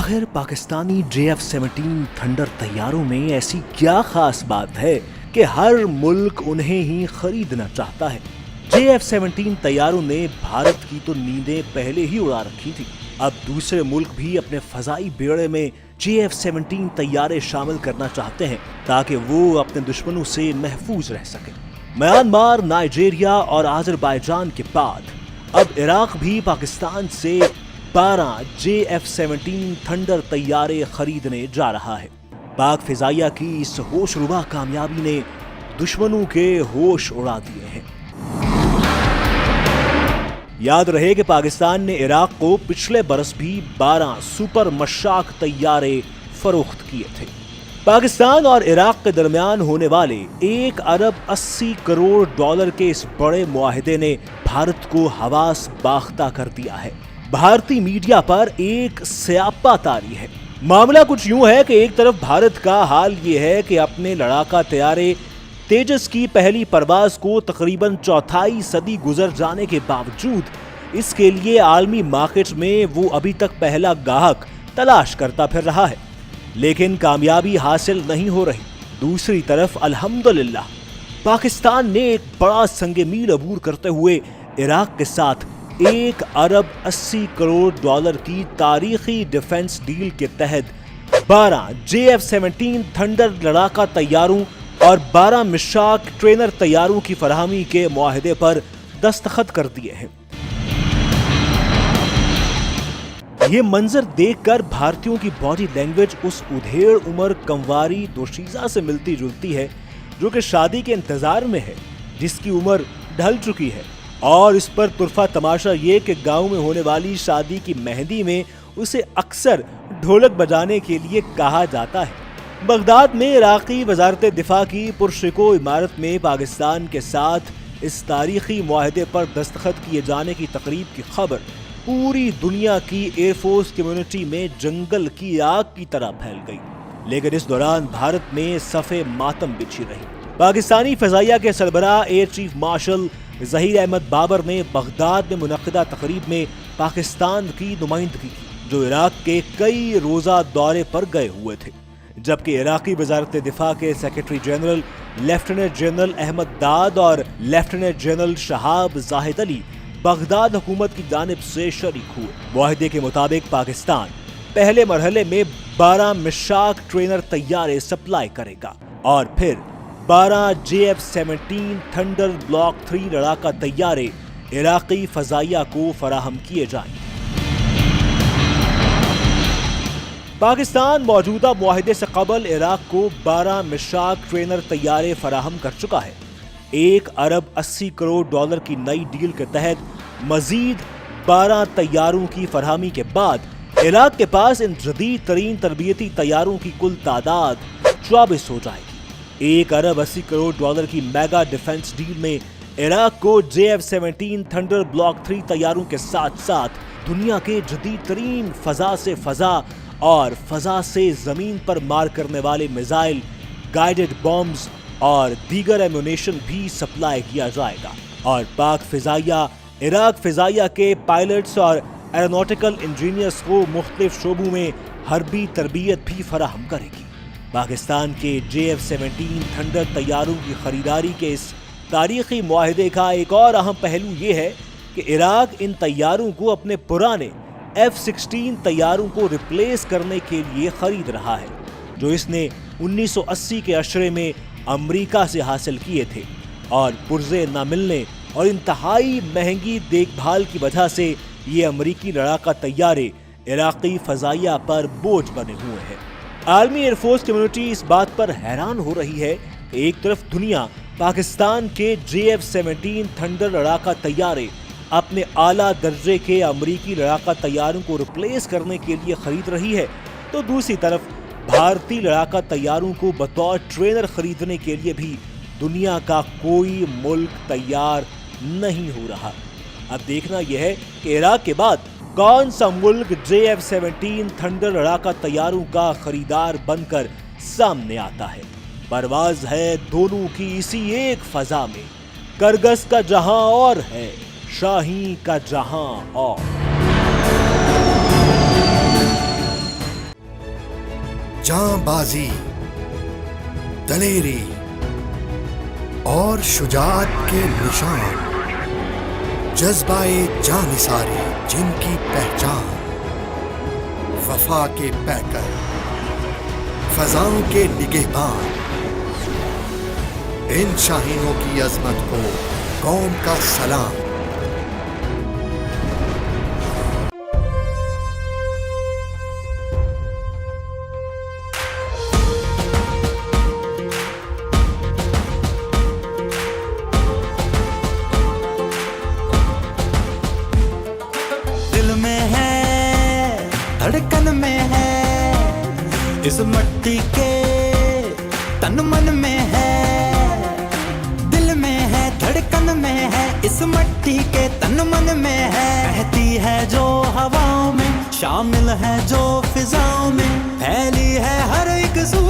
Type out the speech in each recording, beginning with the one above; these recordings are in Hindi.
आखिर पाकिस्तानी JF-17 थंडर तैयारों में ऐसी क्या खास बात है कि हर मुल्क उन्हें ही खरीदना चाहता है। JF-17 तैयारों ने भारत की तो नींदें पहले ही उड़ा रखी थी। अब दूसरे मुल्क भी अपने फजाई बेड़े में JF-17 तैयारे शामिल करना चाहते हैं ताकि वो अपने दुश्मनों से महफूज रह सके। म्यांमार, नाइजीरिया और अजरबैजान के बाद अब इराक भी पाकिस्तान से 12 JF-17 थंडर तैयारे खरीदने जा रहा है। पाक फिजाइया की इस होशरुबा कामयाबी ने दुश्मनों के होश उड़ा दिए हैं। याद रहे कि पाकिस्तान ने इराक को पिछले बरस भी 12 सुपर मशाक तैयारे फरोख्त किए थे। पाकिस्तान और इराक के दरमियान होने वाले 1 अरब 80 करोड़ डॉलर के इस बड़े मुआहिदे ने भारत को हवास बाख्ता कर दिया है। भारतीय मीडिया पर एक स्यापा तारी है। मामला कुछ यूं है कि एक तरफ भारत का हाल ये है कि अपने लड़ाका तैयारे तेजस की पहली परवाज को तकरीबन चौथाई सदी गुजर जाने के बावजूद इसके लिए आलमी मार्केट में वो अभी तक पहला गाहक तलाश करता फिर रहा है, लेकिन कामयाबी हासिल नहीं हो रही। दूसरी तरफ अल्हम्दुलिल्लाह पाकिस्तान ने एक बड़ा संगे मील अबूर करते हुए इराक के साथ 1 अरब 80 करोड़ डॉलर की तारीखी डिफेंस डील के तहत 12 JF-17 थंडर लड़ाका तैयारों और 12 मिशाक ट्रेनर तैयारों की फराहमी के मुआहिदे पर दस्तखत कर दिए हैं। ये मंजर देखकर भारतीयों की बॉडी लैंग्वेज उस उधेड़ उम्र कंवारी दोशीजा से मिलती जुलती है जो कि शादी के इंतजार में है, जिसकी उम्र ढल चुकी है। और इस पर तुरफा तमाशा ये कि गांव में होने वाली शादी की मेहंदी में उसे अक्सर ढोलक बजाने के लिए कहा जाता है। बगदाद में इराकी वजारत दिफा की पुरशिको इमारत में पाकिस्तान के साथ इस तारीखी मुआहिदे पर दस्तखत किए जाने की तकरीब की खबर पूरी दुनिया की एयरफोर्स कम्युनिटी में जंगल की आग की तरह फैल गई। लेकिन इस दौरान भारत में सफ़े मातम बिछी रही। पाकिस्तानी फजाइया के सरबराह air chief marshal Zaheer Ahmed Babar ने बगदाद में मुनक़िदा तकरीब में पाकिस्तान की नुमाइंदगी की, जो इराक के कई रोज़ा दौरे पर गए हुए थे, जबकि इराकी वजारत दिफा के secretary general lieutenant general Ahmad Dad और lieutenant general Shahab Zahid Ali Baghdad हुकूमत की जानिब से शरीक हुए। मुआहिदे के मुताबिक पाकिस्तान पहले मरहले में 12 मिशाक ट्रेनर तैयारे सप्लाई करेगा और फिर 12 JF-17 थंडर ब्लॉक 3 लड़ाका तैयारे इराकी फजाइया को फराहम किए जाएंगे। पाकिस्तान मौजूदा मुआहिदे से कबल इराक को 12 मिशाक ट्रेनर तैयारे फराहम कर चुका है। 1 अरब 80 करोड़ डॉलर की नई डील के तहत मजीद 12 तैयारों की फरहमी के बाद इराक के पास इन जदीद तरीन तरबियती तैयारों की कुल तादाद 24 हो जाएगी। 1 अरब 80 करोड़ डॉलर की मेगा डिफेंस डील में इराक को JF-17 थंडर ब्लॉक 3 तैयारों के साथ साथ दुनिया के जदीद तरीन फजा से फजा और फजा से जमीन पर मार करने वाले मिसाइल, गाइडेड बॉम्ब्स और दीगर एम्यूनेशन भी सप्लाई किया जाएगा। और पाक फिजाइया इराक फिजाइया के पायलट्स और एरोनॉटिकल इंजीनियर्स को मुख्तलिफ शोबों में हरबी तरबियत भी फराहम करेगी। पाकिस्तान के JF-17 थंडर तैयारों की खरीदारी के इस तारीखी मुआहिदे का एक और अहम पहलू ये है कि इराक इन तैयारों को अपने पुराने F-16 तैयारों को रिप्लेस करने के लिए खरीद रहा है, जो इसने 1980 के अशरे में अमेरिका से हासिल किए थे और पुर्जे न मिलने और इंतहाई महंगी देखभाल की वजह से ये अमेरिकी लड़ाका तैयारे इराकी फजाइया पर बोझ बने हुए हैं। आलमी एयरफोर्स कम्युनिटी इस बात पर हैरान हो रही है कि एक तरफ दुनिया पाकिस्तान के JF-17 थंडर लड़ाका तैयारे अपने आला दर्जे के अमेरिकी लड़ाका तैयारों को रिप्लेस करने के लिए खरीद रही है, तो दूसरी तरफ भारतीय लड़ाका तैयारों को बतौर ट्रेनर खरीदने के लिए भी दुनिया का कोई मुल्क तैयार नहीं हो रहा। अब देखना यह है कि इराक के बाद कौन सा मुल्क JF-17 थंडर लड़ाका तैयारों का खरीदार बनकर सामने आता है। परवाज है दोनों की इसी एक फजा में, करगस का जहां और है, शाही का जहां और। जांबाजी, दलेरी और शुजाअत के निशान, जज्बाए जानिसारी जिनकी पहचान, वफा के पैकर, फजाओं के निगहबान, इन शाहीनों की अजमत को कौम का सलाम। दिल में है, धड़कन में है, इस मट्टी के तन मन में है। दिल में है, धड़कन में है, इस मट्टी के तन मन में है। बहती है जो हवाओं में, शामिल है जो फिजाओं में, फैली है हर एक सू।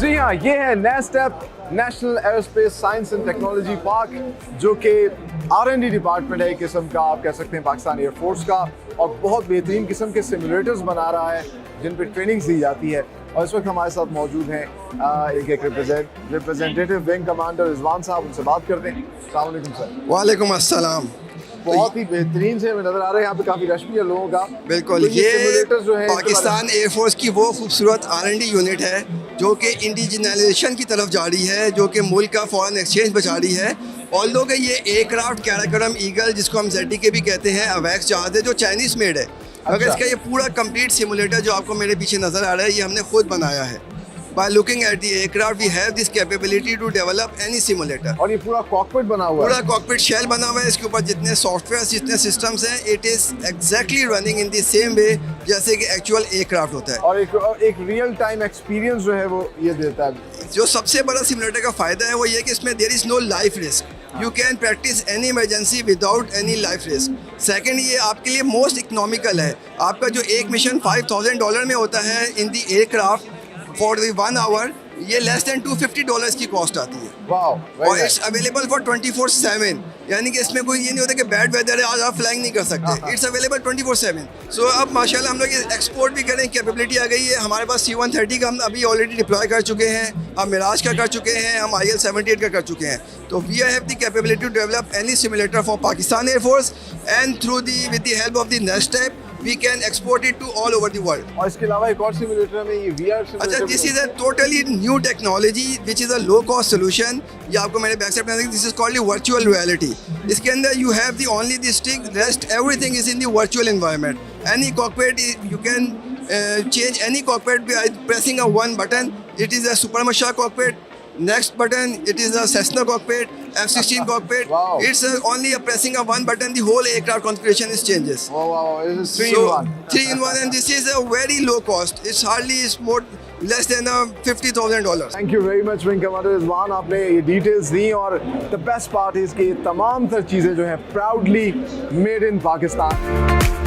जी हाँ, ये है NASTP national aerospace science and technology park, जो कि R&D डिपार्टमेंट है एक किस्म का, आप कह सकते हैं पाकिस्तान एयरफोर्स का, और बहुत बेहतरीन किस्म के सिमुलेटर्स बना रहा है जिन पे ट्रेनिंग्स दी जाती है। और इस वक्त हमारे साथ मौजूद हैं एक रिप्रेजेंटेटिव विंग कमांडर रिजवान साहब, उनसे बात करते हैं। अस्सलाम वालेकुम सर। वालेकुम अस्सलाम। बहुत ही बेहतरीन से हमें नजर आ रहा है, यहाँ पे काफी रश भी है लोगों का। बिल्कुल, तो ये सिमुलेटर्स जो है पाकिस्तान एयरफोर्स की वो खूबसूरत R&D यूनिट है जो कि इंडिजिनलाइजेशन की तरफ जा रही है, जो कि मुल्क का फॉरेन एक्सचेंज बचा रही है। और लोग ये एयरक्राफ्ट कैराकोरम ईगल, जिसको हम ZD के भी कहते हैं, अवैक्स जहाज है जो चाइनीज मेड है। मगर इसका ये पूरा कंप्लीट सिमुलेटर जो आपको मेरे पीछे नजर आ रहा है, ये हमने खुद बनाया है। By looking at the aircraft, we have this capability to develop any simulator. और ये पूरा कॉकपिट बना हुआ पूरा है। कॉकपिट शेल बना हुआ है, इसके ऊपर जितने सॉफ्टवेयर जितने सिस्टम्स हैं, it is exactly running in the same way जैसे कि एक्चुअल एयरक्राफ्ट होता है। और एक रियल टाइम एक्सपीरियंस जो है वो ये देता है। जो सबसे बड़ा सिमुलेटर का फायदा है वो ये कि इसमें there is no life risk. You can practise any emergency without any life risk. Second, ये आपके लिए मोस्ट इकोनॉमिकल है। आपका जो एक मिशन $5,000 में होता है in the aircraft for the 1 hour, ये लेस देन $250 की कॉस्ट आती है। वाओ, और इट्स अवेलेबल फॉर 24/7, यानी कि इसमें कोई ये नहीं होता कि बैड वेदर है आज आप फ्लाइंग नहीं कर सकते। It's available 24/7। सो अब माशाल्लाह हम लोग एक्सपोर्ट भी करें, कैपेबिलिटी आ गई है हमारे पास। C-130 का हम अभी ऑलरेडी डिप्लॉय कर चुके हैं, हम मिराज का कर चुके हैं, हम IL-78 का कर चुके हैं। तो we have the capability to develop any simulator for Pakistan air force, and through the with the help of the NASTP we can export it to all over the world. और इसके अलावा एक और सिमुलेटर में ये VR अच्छा, this is a totally new technology which is a low cost solution. ये आपको मैंने बैक साइड में, this is called virtual reality. इसके अंदर you have the only the stick, rest everything is in the virtual environment. Any cockpit you can change any cockpit by pressing a one button. It is a Supermasha cockpit. Next button, it is a Cessna cockpit, F-16 cockpit. Wow. It's only a pressing of one button, the whole aircraft configuration is changes. Wow, this is 3 So, in 1. 3 in 1, and this is a very low cost. It's hardly more less than $50,000. Thank you very much wing commander Rizwan, आपने ये डिटेल्स दी। और द बेस्ट पार्ट इज कि ये तमाम तर चीज़ें जो हैं प्राउडली मेड इन पाकिस्तान।